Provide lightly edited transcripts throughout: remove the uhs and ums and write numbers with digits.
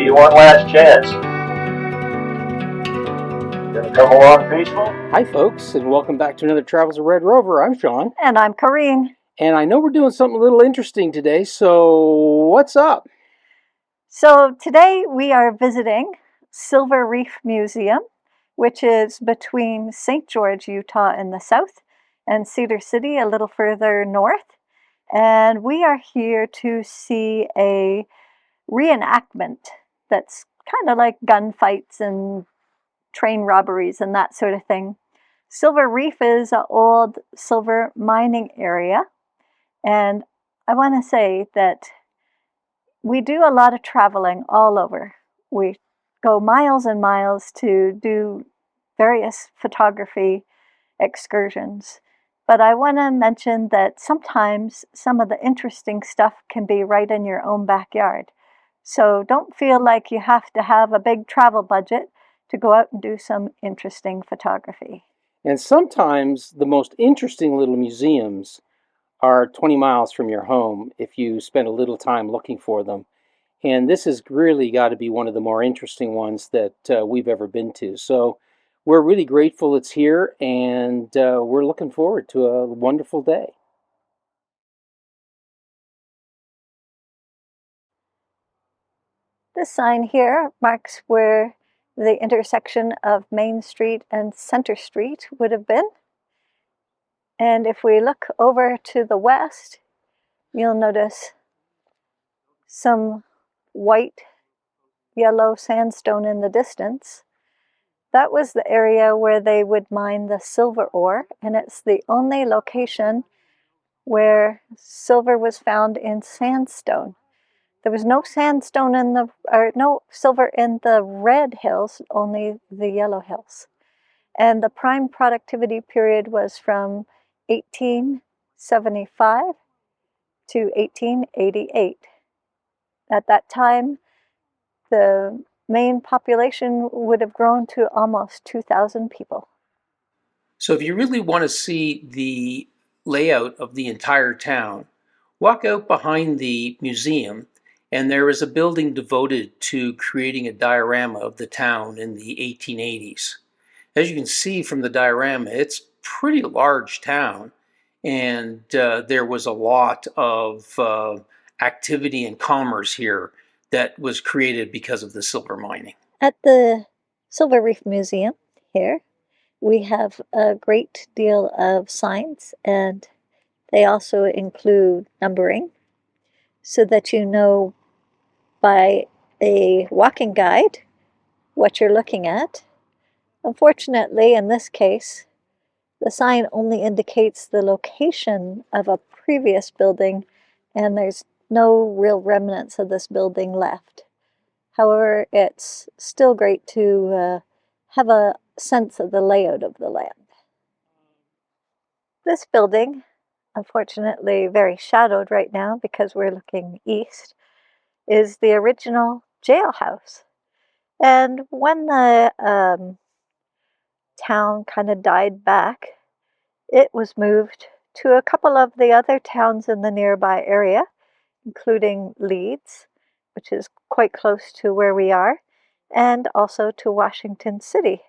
you one last chance. Gonna come along peaceful? Hi folks, and welcome back to another Travels of Red Rover. I'm Shawn. And I'm Corinne. And I know we're doing something a little interesting today, so what's up? So today we are visiting Silver Reef Museum, which is between St. George, Utah in the south and Cedar City a little further north. And we are here to see a reenactment that's kind of like gunfights and train robberies and that sort of thing. Silver Reef is an old silver mining area, and I want to say that we do a lot of traveling all over. We go miles and miles to do various photography excursions. But I want to mention that sometimes some of the interesting stuff can be right in your own backyard. So don't feel like you have to have a big travel budget to go out and do some interesting photography. And sometimes the most interesting little museums are 20 miles from your home if you spend a little time looking for them. And this has really got to be one of the more interesting ones that we've ever been to. So we're really grateful it's here, and we're looking forward to a wonderful day. This sign here marks where the intersection of Main Street and Center Street would have been. And if we look over to the west, you'll notice some white, yellow sandstone in the distance. That was the area where they would mine the silver ore, and it's the only location where silver was found in sandstone. There was no sandstone in the, or no silver in the red hills, only the yellow hills. And the prime productivity period was from 1875 to 1888. At that time, the main population would have grown to almost 2,000 people. So if you really want to see the layout of the entire town, walk out behind the museum, and there is a building devoted to creating a diorama of the town in the 1880s. As you can see from the diorama, it's a pretty large town, and there was a lot of activity and commerce here that was created because of the silver mining. At the Silver Reef Museum here, we have a great deal of signs, and they also include numbering so that you know by a walking guide what you're looking at. Unfortunately, in this case, the sign only indicates the location of a previous building, and there's no real remnants of this building left. However, it's still great to have a sense of the layout of the land. This building, unfortunately very shadowed right now because we're looking east, is the original jailhouse. And when the town kind of died back, it was moved to a couple of the other towns in the nearby area, including Leeds, which is quite close to where we are, and also to Washington City.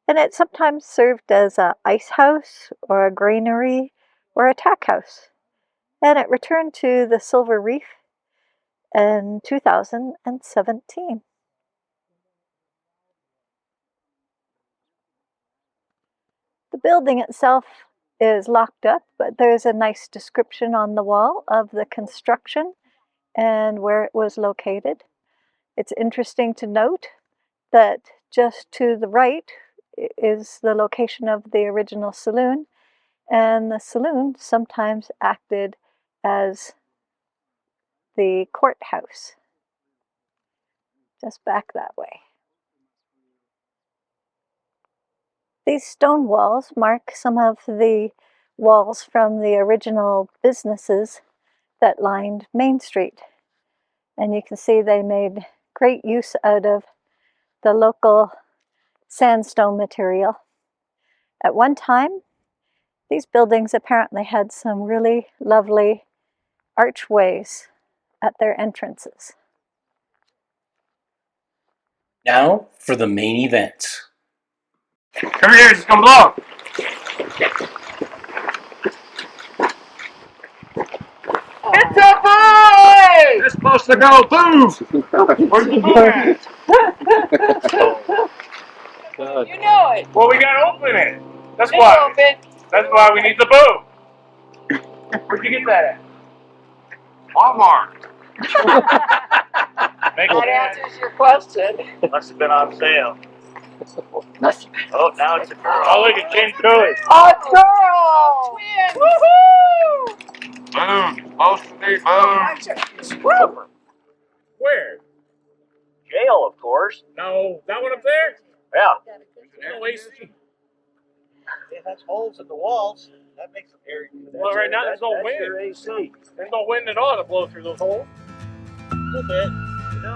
And it sometimes served as an ice house or a granary or a tack house. And it returned to the Silver Reef in 2017. The building itself is locked up, but there's a nice description on the wall of the construction and where it was located. It's interesting to note that just to the right is the location of the original saloon, and the saloon sometimes acted as the courthouse. Just back that way. These stone walls mark some of the walls from the original businesses that lined Main Street. And you can see they made great use out of the local sandstone material. At one time, these buildings apparently had some really lovely archways at their entrances. Now for the main event. Come here, just come blow. It's a boy! It's supposed to go boom! Where's the boom at? You know it. Well, we gotta open it. That's They why. open. That's why we need the boom. Where'd you get that at? Walmart. That answers your question. Must have been on sale. Oh, now it's a girl. Oh, look at Jen Cooley. A girl. Twins. Woohoo! Boom. Supposed to be boom. Where? Jail, of course. No, that one up there? Yeah. No AC. It has holes in the walls. That makes it airy. Well, right now there's no wind. Your AC. There's no wind at all to blow through those holes. A little bit. No.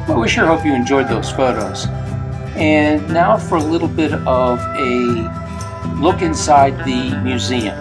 Well, we sure hope you enjoyed those photos. And now for a little bit of a look inside the museum.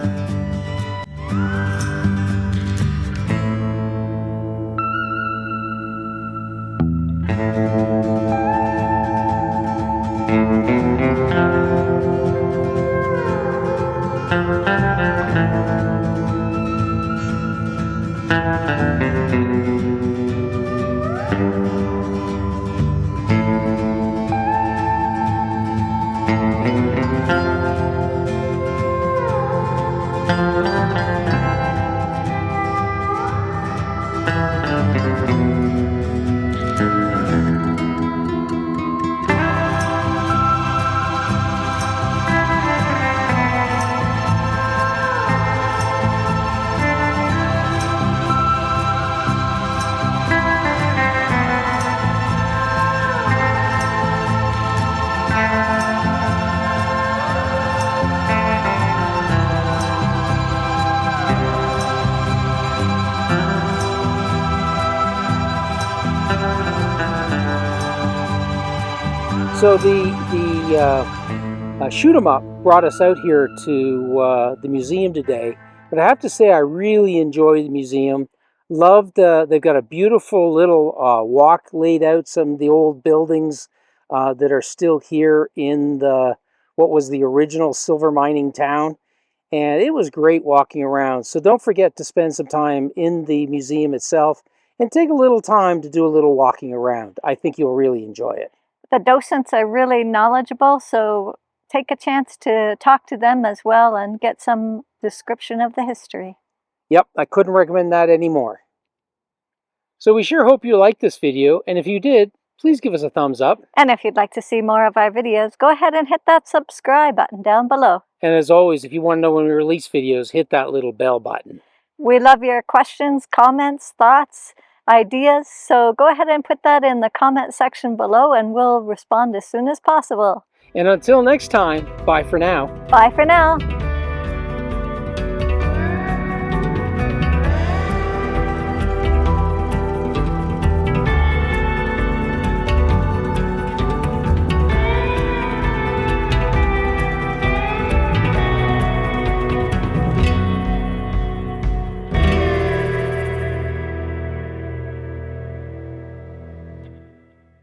So the Shoot 'em Up brought us out here to the museum today. But I have to say I really enjoy the museum. Loved, they've got a beautiful little walk laid out, some of the old buildings that are still here in what was the original silver mining town. And it was great walking around. So don't forget to spend some time in the museum itself and take a little time to do a little walking around. I think you'll really enjoy it. The docents are really knowledgeable, so take a chance to talk to them as well and get some description of the history. Yep, I couldn't recommend that anymore. So we sure hope you liked this video, and if you did, please give us a thumbs up. And if you'd like to see more of our videos, go ahead and hit that subscribe button down below. And as always, if you want to know when we release videos, hit that little bell button. We love your questions, comments, thoughts, ideas, so go ahead and put that in the comment section below and we'll respond as soon as possible. And until next time, bye for now. Bye for now.